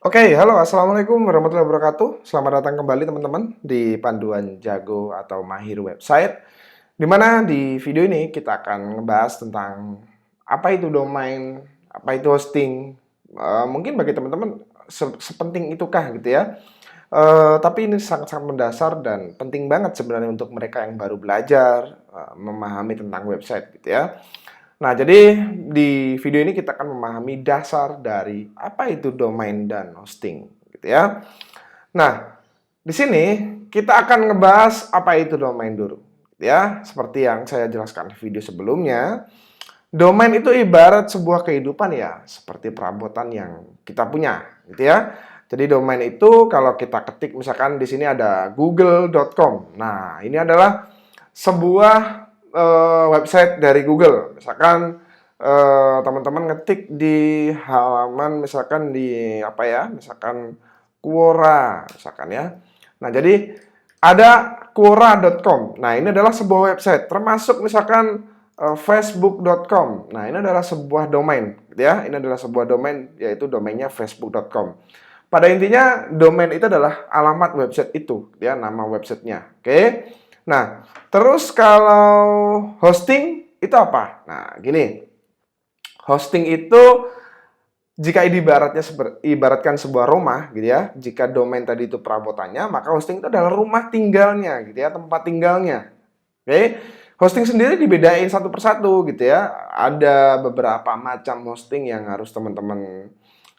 Oke, halo, assalamualaikum warahmatullahi wabarakatuh. Selamat datang kembali teman-teman di Panduan Jago atau Mahir Website. Di mana di video ini kita akan ngebahas tentang apa itu domain, apa itu hosting. Mungkin bagi teman-teman sepenting itukah gitu ya. Tapi ini sangat-sangat mendasar dan penting banget sebenarnya untuk mereka yang baru belajar memahami tentang website gitu ya. Nah, jadi di video ini kita akan memahami dasar dari apa itu domain dan hosting, gitu ya. Nah, di sini kita akan ngebahas apa itu domain dulu, gitu ya. Seperti yang saya jelaskan di video sebelumnya, domain itu ibarat sebuah kehidupan ya, seperti perabotan yang kita punya, gitu ya. Jadi domain itu kalau kita ketik misalkan di sini ada google.com. Nah, ini adalah sebuah website dari Google. Misalkan teman-teman ngetik di halaman misalkan di apa ya? Misalkan Quora misalkan ya. Nah, jadi ada Quora.com. Nah, ini adalah sebuah website termasuk misalkan facebook.com. Nah, ini adalah sebuah domain gitu ya. Ini adalah sebuah domain yaitu domainnya facebook.com. Pada intinya domain itu adalah alamat website itu, ya, nama websitenya. Oke. Nah, terus kalau hosting itu apa? Nah, gini. Hosting itu jika ibaratkan sebuah rumah gitu ya. Jika domain tadi itu perabotannya, maka hosting itu adalah rumah tinggalnya gitu ya, tempat tinggalnya. Oke. Hosting sendiri dibedain satu persatu gitu ya. Ada beberapa macam hosting yang harus teman-teman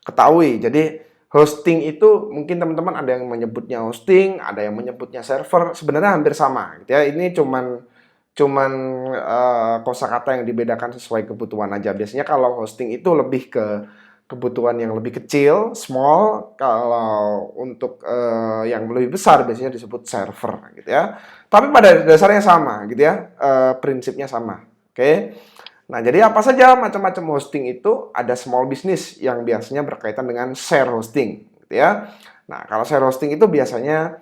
ketahui. Jadi hosting itu mungkin teman-teman ada yang menyebutnya hosting, ada yang menyebutnya server, sebenarnya hampir sama gitu ya. Ini cuman cuman kosakata yang dibedakan sesuai kebutuhan aja. Biasanya kalau hosting itu lebih ke kebutuhan yang lebih kecil, small. Kalau untuk yang lebih besar biasanya disebut server gitu ya. Tapi pada dasarnya sama gitu ya, prinsipnya sama. Oke. Nah, jadi apa saja macam-macam hosting itu? Ada small business yang biasanya berkaitan dengan share hosting gitu ya. Nah, kalau share hosting itu biasanya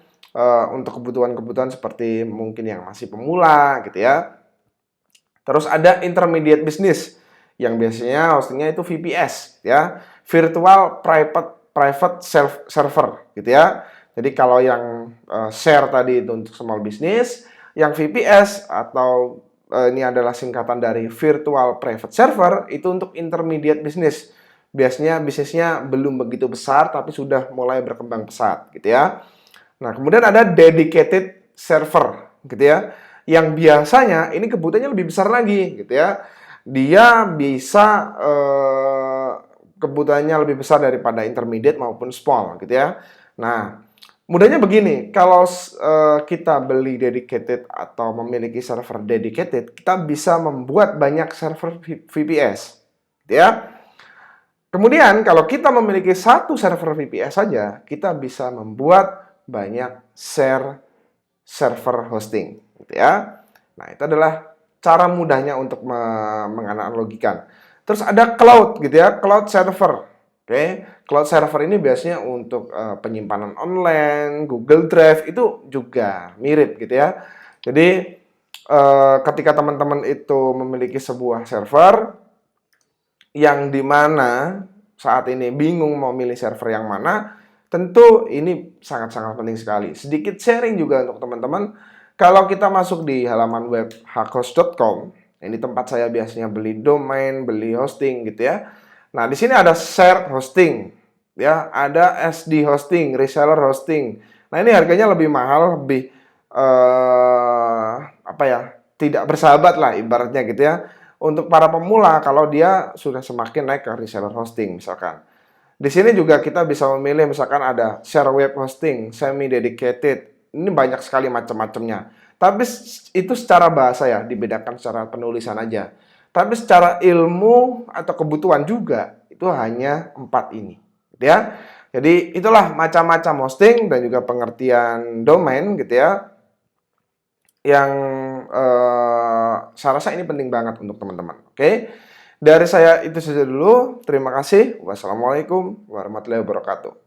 untuk kebutuhan-kebutuhan seperti mungkin yang masih pemula gitu ya. Terus ada intermediate business yang biasanya hostingnya itu VPS ya, virtual private server gitu ya. Jadi kalau yang share tadi itu untuk small business, yang VPS atau ini adalah singkatan dari virtual private server itu untuk intermediate business. Biasanya bisnisnya belum begitu besar tapi sudah mulai berkembang pesat gitu ya. Nah, kemudian ada dedicated server gitu ya. Yang biasanya ini kebutuhannya lebih besar lagi gitu ya. Dia bisa kebutuhannya lebih besar daripada intermediate maupun small gitu ya. Nah, mudahnya begini, kalau kita beli dedicated atau memiliki server dedicated, kita bisa membuat banyak server VPS gitu ya. Kemudian kalau kita memiliki satu server VPS saja, kita bisa membuat banyak server hosting, gitu ya. Nah, itu adalah cara mudahnya untuk menganalogikan. Terus ada cloud, gitu ya, cloud server. Oke, cloud server ini biasanya untuk penyimpanan online, Google Drive itu juga mirip, gitu ya. Jadi ketika teman-teman itu memiliki sebuah server yang dimana saat ini bingung mau milih server yang mana, tentu ini sangat-sangat penting sekali. Sedikit sharing juga untuk teman-teman, kalau kita masuk di halaman web hakhost.com, ini tempat saya biasanya beli domain, beli hosting gitu ya. Nah, di sini ada shared hosting, ya, ada SD hosting, reseller hosting. Nah, ini harganya lebih mahal, lebih apa ya? Tidak bersahabat lah ibaratnya gitu ya. Untuk para pemula kalau dia sudah semakin naik ke reseller hosting misalkan. Di sini juga kita bisa memilih misalkan ada share web hosting, semi dedicated. Ini banyak sekali macam-macamnya. Tapi itu secara bahasa ya, dibedakan secara penulisan aja. Tapi secara ilmu atau kebutuhan juga itu hanya 4 ini, gitu ya. Jadi itulah macam-macam hosting dan juga pengertian domain gitu ya, yang saya rasa ini penting banget untuk teman-teman. Oke, dari saya itu saja dulu. Terima kasih. Wassalamualaikum warahmatullahi wabarakatuh.